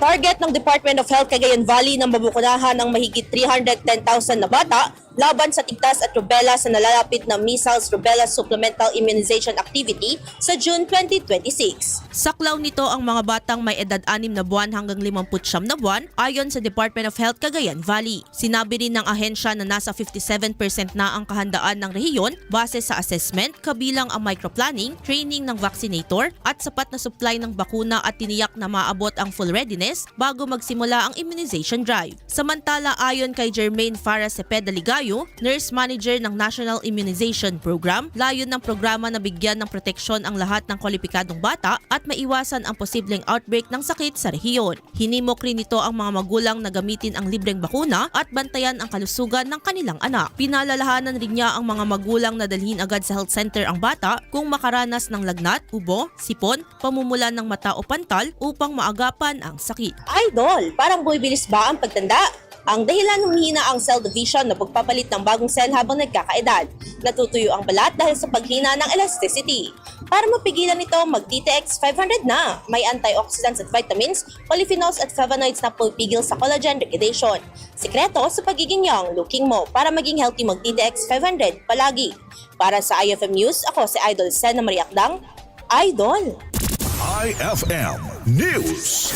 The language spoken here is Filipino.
Target ng Department of Health Cagayan Valley na mabukunahan ang mahigit 310,000 na bata laban sa tigtas at rubella sa nalalapit na Measles Rubella Supplemental Immunization Activity sa June 2026. Saklaw nito ang mga batang may edad 6 na buwan hanggang 59 na buwan ayon sa Department of Health Cagayan Valley. Sinabi rin ng ahensya na nasa 57% na ang kahandaan ng rehiyon base sa assessment kabilang ang microplanning, training ng vaccinator at sapat na supply ng bakuna at tiniyak na maabot ang full readiness bago magsimula ang immunization drive. Samantala ayon kay Jermaine Farah Cepeda Ligayo, Nurse Manager ng National Immunization Program, layon ng programa na bigyan ng proteksyon ang lahat ng kwalipikadong bata at maiwasan ang posibleng outbreak ng sakit sa rehiyon. Hinimok rin nito ang mga magulang na gamitin ang libreng bakuna at bantayan ang kalusugan ng kanilang anak. Pinalalahanan rin niya ang mga magulang na dalhin agad sa health center ang bata kung makaranas ng lagnat, ubo, sipon, pamumulan ng mata o pantal upang maagapan ang sakit. Idol, parang bumibilis ba ang pagtanda? Ang dahilan humihina ang cell division na pagpapalit ng bagong cell habang nagkakaedad. Natutuyo ang balat dahil sa paghina ng elasticity. Para mapigilan ito, mag-DTX 500 na. May antioxidants at vitamins, polyphenols at flavonoids na pumipigil sa collagen degradation. Sikreto sa pagiging young looking mo para maging healthy, mag-DTX 500 palagi. Para sa IFM News, ako si Idol Sena Maria Akdang. Idol! IFM News.